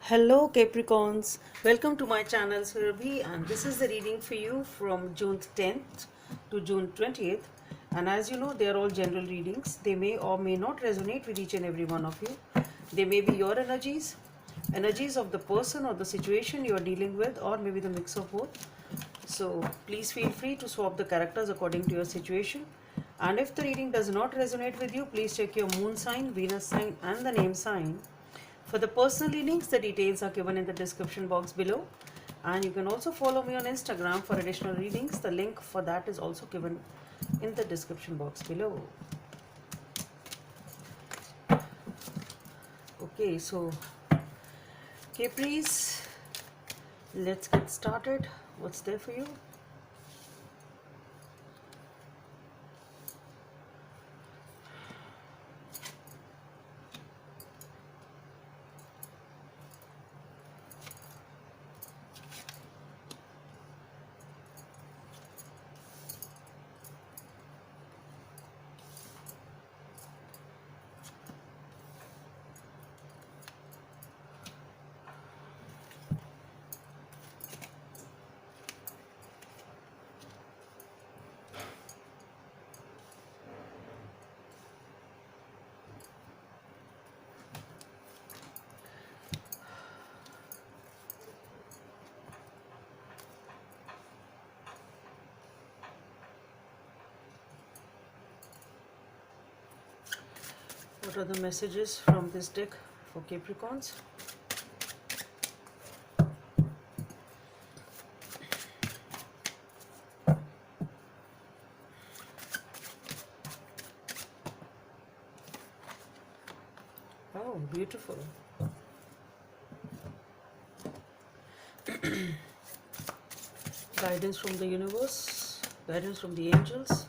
Hello Capricorns, welcome to my channel Surabhi, and this is the reading for you from June 10th to June 20th. And as you know, they are all general readings. They may or may not resonate with each and every one of you. They may be your energies, energies of the person or the situation you are dealing with, or maybe the mix of both. So please feel free to swap the characters according to your situation. And if the reading does not resonate with you, please check your moon sign, Venus sign, and the name sign. For the personal readings, the details are given in the description box below. And you can also follow me on Instagram for additional readings. The link for that is also given in the description box below. Okay, so Capris, let's get started. What's there for you? What are the messages from this deck for Capricorns? Oh, beautiful. Guidance from the universe, guidance from the angels.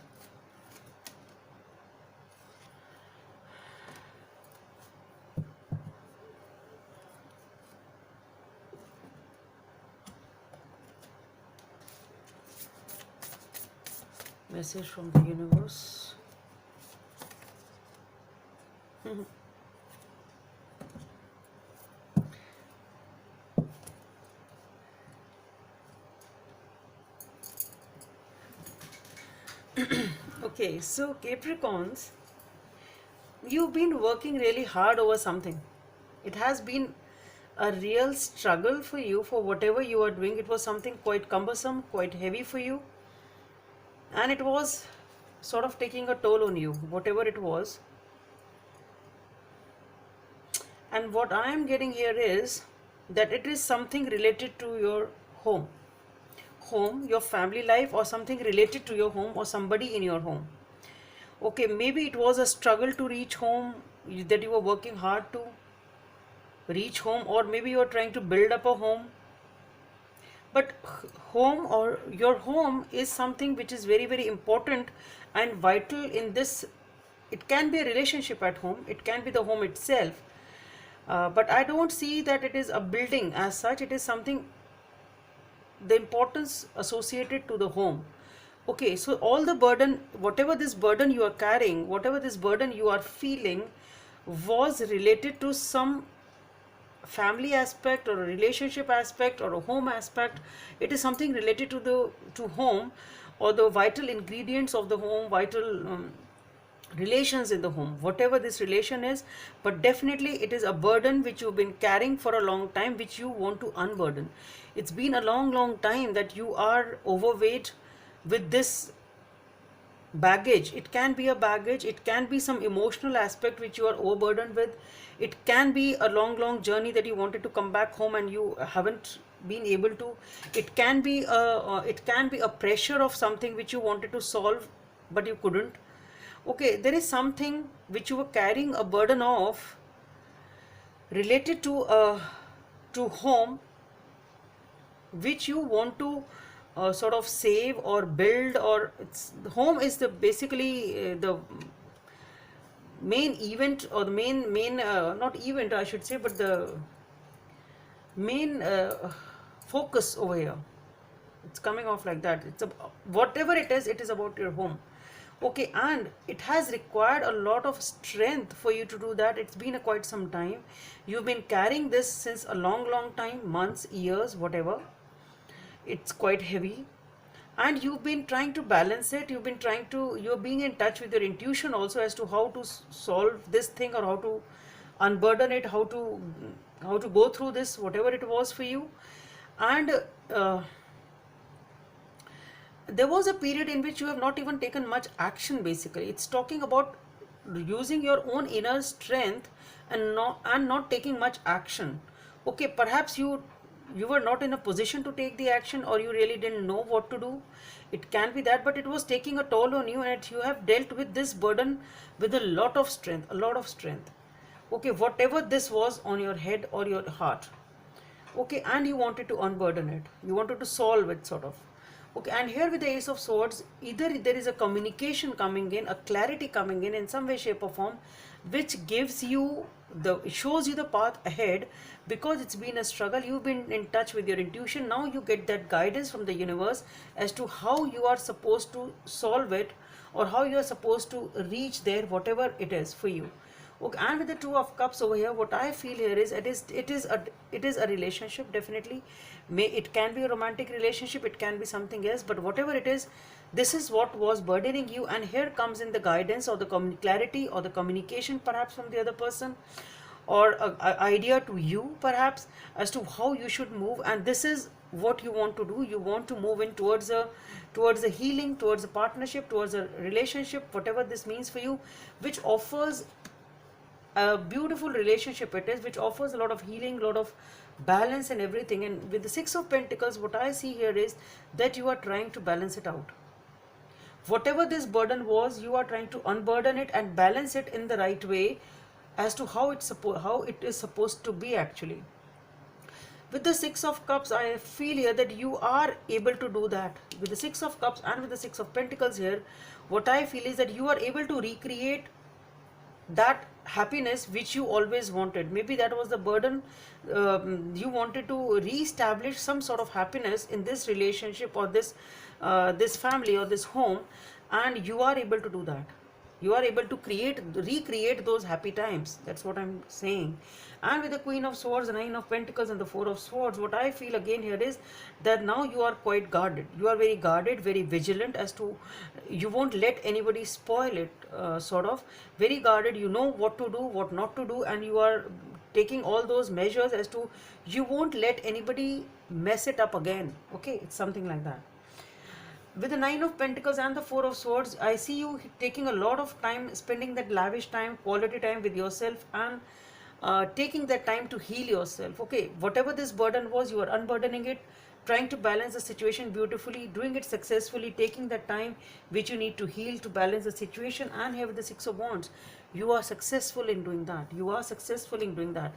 Message from the universe. Okay, so Capricorns, you've been working really hard over something. It has been a real struggle for you for whatever you are doing. It was something quite cumbersome, quite heavy for you, and it was sort of taking a toll on you, whatever it was. And what I am getting here is that it is something related to your home, your family life, or something related to your home or somebody in your home. Okay, maybe it was a struggle to reach home, that you were working hard to reach home, or maybe you are trying to build up a home. But home, or your home, is something which is very, very important and vital in this. It can be a relationship at home, it can be the home itself, but I don't see that it is a building as such. It is something, the importance associated to the home. Okay, so all the burden, whatever this burden you are carrying, whatever this burden you are feeling, was related to some family aspect or a relationship aspect or a home aspect. It is something related to the to home, or the vital ingredients of the home, vital relations in the home, whatever this relation is. But definitely it is a burden which you've been carrying for a long time, which you want to unburden. It's been a long time that you are overweight with this baggage. It can be a baggage, it can be some emotional aspect which you are overburdened with, it can be a long journey that you wanted to come back home and you haven't been able to. It can be a pressure of something which you wanted to solve but you couldn't. Okay, there is something which you were carrying a burden of, related to home, which you want to sort of save or build. Or it's, the home is the basically the main event, or the main not event I should say, but the main focus over here. It's coming off like that. It's a, whatever it is about your home. Okay, and it has required a lot of strength for you to do that. It's been a quite some time. You've been carrying this since a long, long time, months, years, whatever. It's quite heavy. And you've been trying to balance it. You're being in touch with your intuition also as to how to solve this thing, or how to unburden it, how to go through this, whatever it was for you. And uh, there was a period in which you have not even taken much action. Basically, it's talking about using your own inner strength and not taking much action. Okay, perhaps you were not in a position to take the action, or you really didn't know what to do. It can be that, but it was taking a toll on you, and you have dealt with this burden with a lot of strength. Okay, whatever this was on your head or your heart. Okay, and you wanted to unburden it, you wanted to solve it, sort of. Okay, and here with the Ace of Swords, either there is a communication coming in, a clarity coming in some way, shape or form, which gives you shows you the path ahead. Because it's been a struggle, you've been in touch with your intuition. Now you get that guidance from the universe as to how you are supposed to solve it, or how you are supposed to reach there, whatever it is for you. Okay, and with the Two of Cups over here, what I feel here is it is a relationship, definitely. It can be a romantic relationship, it can be something else, but whatever it is, this is what was burdening you, and here comes in the guidance, or the clarity, or the communication, perhaps from the other person, or a idea to you, perhaps, as to how you should move. And this is what you want to do. You want to move in towards a healing, towards a partnership, towards a relationship, whatever this means for you, which offers a beautiful relationship it is, which offers a lot of healing, a lot of balance and everything. And with the Six of Pentacles, what I see here is that you are trying to balance it out. Whatever this burden was, you are trying to unburden it and balance it in the right way, as to how it is supposed to be, actually. With the Six of Cups, I feel here that you are able to do that. With the Six of Cups and with the Six of Pentacles here, what I feel is that you are able to recreate that happiness which you always wanted. Maybe that was the burden. You wanted to re-establish some sort of happiness in this relationship, or this family, or this home, and you are able to do that. You are able to recreate those happy times. That's what I'm saying. And with the Queen of Swords, Nine of Pentacles, and the Four of Swords, what I feel again here is that now you are quite guarded. You are very guarded, very vigilant, as to you won't let anybody spoil it, sort of. Very guarded. You know what to do, what not to do, and you are taking all those measures as to you won't let anybody mess it up again. Okay, it's something like that. With the Nine of Pentacles and the Four of Swords, I see you taking a lot of time, spending that lavish time, quality time with yourself, and taking that time to heal yourself. Okay, whatever this burden was, you are unburdening it, trying to balance the situation beautifully, doing it successfully, taking that time which you need to heal to balance the situation. And here with the Six of Wands, you are successful in doing that. You are successful in doing that.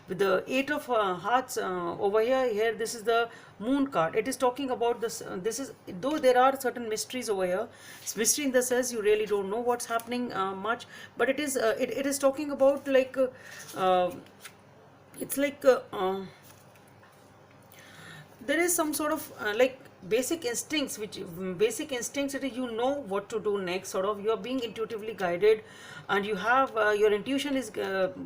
With the Eight of Hearts over here, this is the Moon card. It is talking about this. This is, though there are certain mysteries over here. It's mystery in the sense you really don't know what's happening much, but it is talking about like it's like. There is some sort of like basic instincts, it is, you know what to do next, sort of. You are being intuitively guided, and you have your intuition is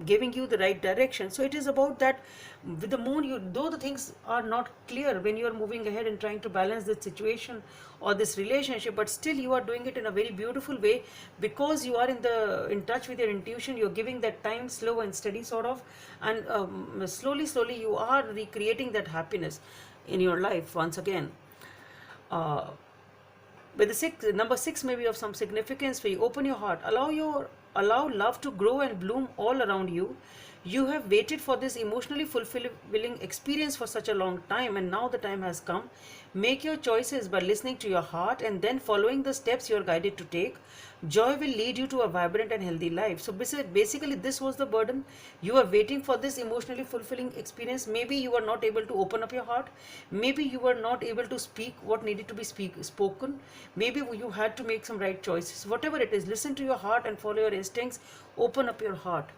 giving you the right direction. So it is about that. With the Moon, though the things are not clear when you are moving ahead and trying to balance this situation or this relationship, but still you are doing it in a very beautiful way, because you are in touch with your intuition. You're giving that time, slow and steady, sort of, and slowly you are recreating that happiness in your life once again. uh, with the number 6 may be of some significance for you. Open your heart, allow love to grow and bloom all around you. You have waited for this emotionally fulfilling experience for such a long time, and now the time has come. Make your choices by listening to your heart and then following the steps you are guided to take. Joy will lead you to a vibrant and healthy life. So basically, this was the burden. You are waiting for this emotionally fulfilling experience. Maybe you were not able to open up your heart. Maybe you were not able to speak what needed to be spoken. Maybe you had to make some right choices. Whatever it is, listen to your heart and follow your instincts. Open up your heart.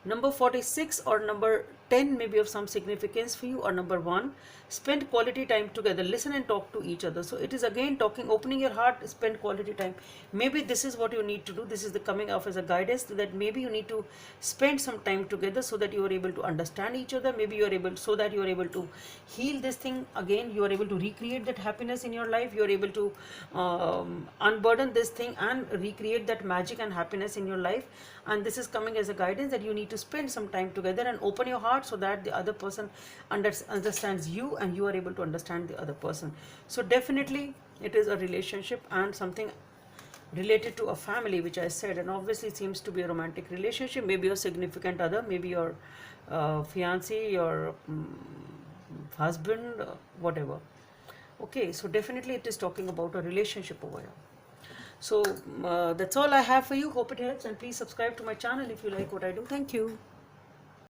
Number 46 or number 10 may be of some significance for you, or number 1, spend quality time together, listen and talk to each other. So it is again talking, opening your heart, spend quality time. Maybe this is what you need to do. This is the coming off as a guidance, that maybe you need to spend some time together so that you are able to understand each other. Maybe you are able, so that you are able to heal this thing again, you are able to recreate that happiness in your life, you are able to unburden this thing and recreate that magic and happiness in your life. And this is coming as a guidance that you need to spend some time together and open your heart so that the other person understands you and you are able to understand the other person. So definitely it is a relationship and something related to a family, which I said, and obviously seems to be a romantic relationship, maybe your significant other, maybe your fiancé, your husband, whatever. Okay, so definitely it is talking about a relationship over here. So that's all I have for you. Hope it helps, and please subscribe to my channel if you like what I do. Thank you.